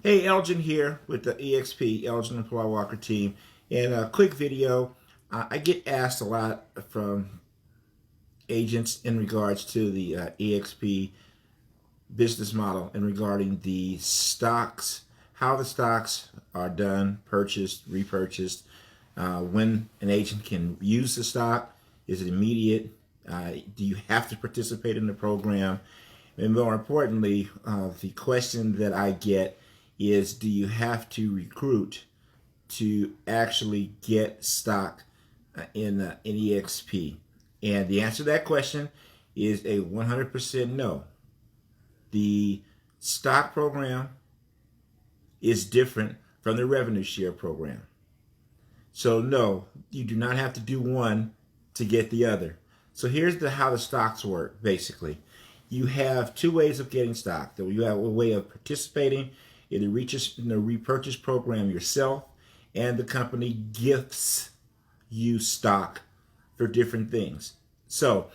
Hey, Elgin here with the EXP, Elgin Employee Walker team. And a quick video. I get asked a lot from agents in regards to the EXP business model and regarding the stocks, how the stocks are done, purchased, repurchased, when an agent can use the stock. Is it immediate? Do you have to participate in the program? And more importantly, the question that I get is, do you have to recruit to actually get stock in EXP? And the answer to that question is a 100% no. The stock program is different from the revenue share program. So no, you do not have to do one to get the other. So here's how the stocks work, basically. You have two ways of getting stock. You have a way of participating in the repurchase program yourself, and the company gifts you stock for different things. So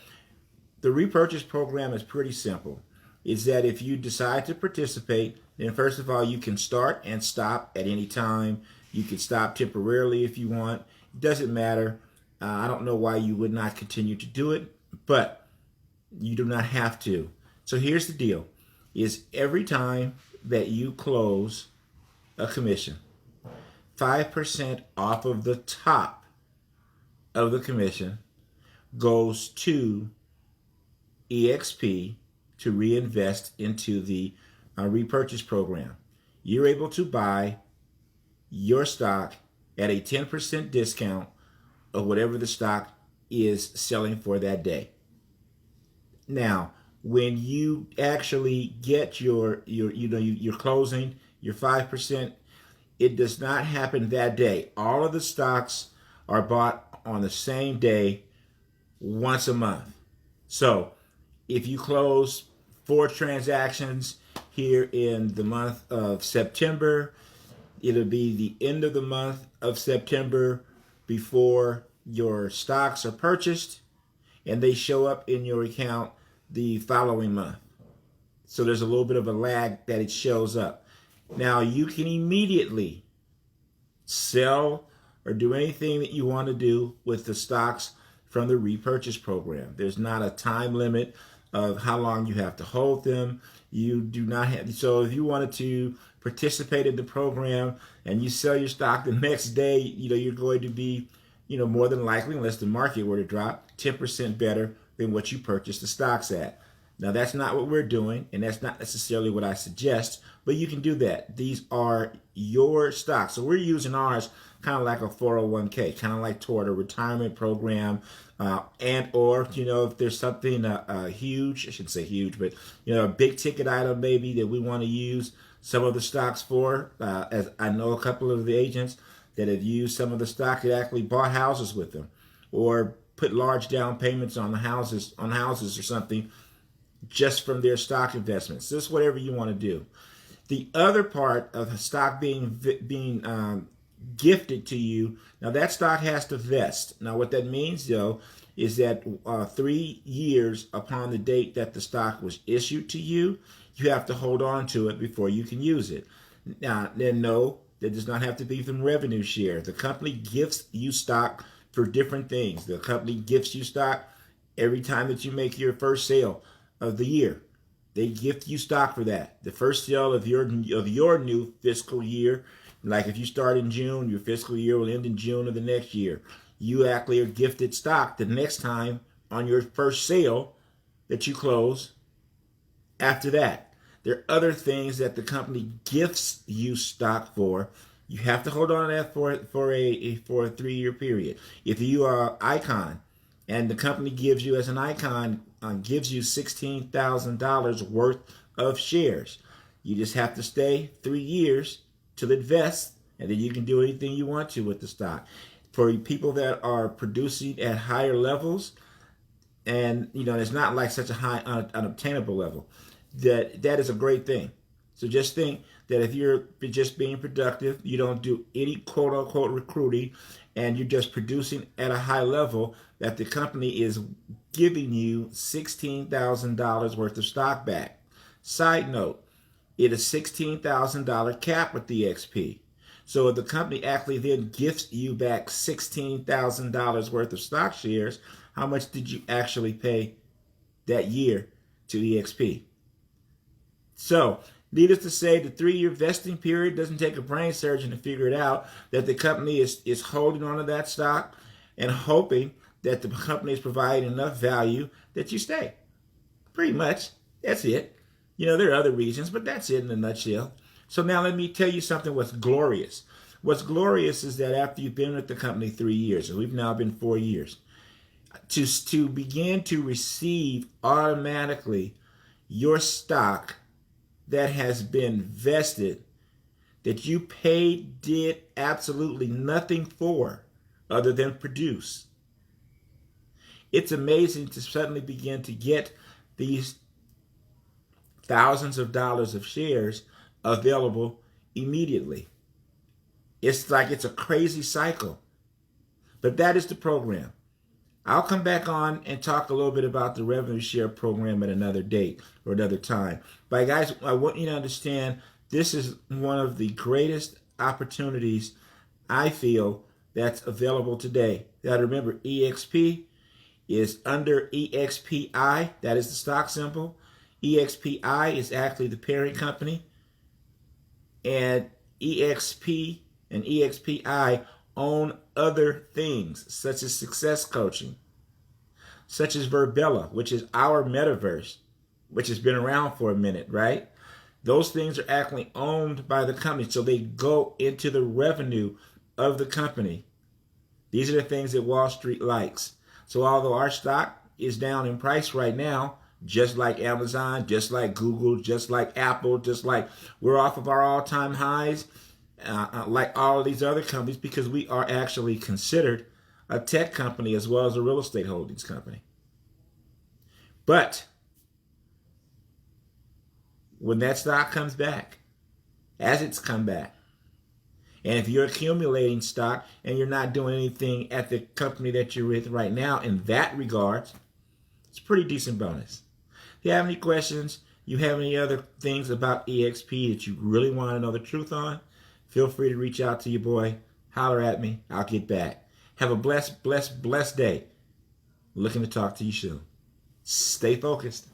the repurchase program is pretty simple. Is that if you decide to participate, then first of all, you can start and stop at any time. You can stop temporarily if you want. It doesn't matter. I don't know why you would not continue to do it, but you do not have to. So here's the deal, is every time that you close a commission, 5% off of the top of the commission goes to EXP to reinvest into the repurchase program. You're able to buy your stock at a 10% discount of whatever the stock is selling for that day. Now, when you actually get your closing, your 5%, it does not happen that day. All of the stocks are bought on the same day once a month. So if you close 4 transactions here in the month of September, it'll be the end of the month of September before your stocks are purchased, and they show up in your account the following month. So there's a little bit of a lag that it shows up. Now you can immediately sell or do anything that you want to do with the stocks from the repurchase program. There's not a time limit of how long you have to hold them. You do not have, so if you wanted to participate in the program and you sell your stock the next day, you're going to be, more than likely, unless the market were to drop, 10% better than what you purchased the stocks at. Now that's not what we're doing, and that's not necessarily what I suggest, but you can do that. These are your stocks. So we're using ours kind of like a 401k, kind of like toward a retirement program, and or, if there's something huge, I shouldn't say huge, but, a big ticket item maybe that we want to use some of the stocks for, as I know a couple of the agents that have used some of the stock that actually bought houses with them, or put large down payments on the houses or something just from their stock investments. Just whatever you want to do. The other part of stock being gifted to you, now that stock has to vest. Now what that means though is that 3 years upon the date that the stock was issued to you, you have to hold on to it before you can use it. Now then, no, that does not have to be from revenue share. The company gifts you stock for different things. The company gifts you stock every time that you make your first sale of the year. They gift you stock for that. The first sale of your new fiscal year, like if you start in June, your fiscal year will end in June of the next year. You actually are gifted stock the next time on your first sale that you close after that. There are other things that the company gifts you stock for. You have to hold on to that for a 3-year period. If you are Icon and the company gives you as an Icon, gives you $16,000 worth of shares, you just have to stay 3 years till it vests, and then you can do anything you want to with the stock. For people that are producing at higher levels, and it's not like such a high unobtainable level, that is a great thing. So just think that if you're just being productive, you don't do any quote unquote recruiting, and you're just producing at a high level, that the company is giving you $16,000 worth of stock back. Side note, it is $16,000 cap with EXP. So if the company actually then gifts you back $16,000 worth of stock shares, how much did you actually pay that year to EXP? So, needless to say, the 3-year vesting period doesn't take a brain surgeon to figure it out, that the company is holding on to that stock and hoping that the company is providing enough value that you stay. Pretty much. That's it. You know, there are other reasons, but that's it in a nutshell. So now let me tell you something what's glorious. What's glorious is that after you've been with the company 3 years, and we've now been 4 years, to begin to receive automatically your stock that has been vested, that you did absolutely nothing for other than produce. It's amazing to suddenly begin to get these thousands of dollars of shares available immediately. It's like it's a crazy cycle. But that is the program. I'll come back on and talk a little bit about the revenue share program at another date or another time. But guys, I want you to understand this is one of the greatest opportunities I feel that's available today. Now remember, EXP is under EXPI. That is the stock symbol. EXPI is actually the parent company. And EXP and EXPI own other things, such as success coaching, such as Verbella, which is our metaverse, which has been around for a minute, right? Those things are actually owned by the company, so they go into the revenue of the company. These are the things that Wall Street likes. So although our stock is down in price right now, just like Amazon, just like Google, just like Apple, just like we're off of our all-time highs, like all of these other companies, because we are actually considered a tech company as well as a real estate holdings company. But when that stock comes back, as it's come back, and if you're accumulating stock and you're not doing anything at the company that you're with right now in that regard, it's a pretty decent bonus. If you have any questions, you have any other things about EXP that you really want to know the truth on, feel free to reach out to your boy. Holler at me. I'll get back. Have a blessed day. Looking to talk to you soon. Stay focused.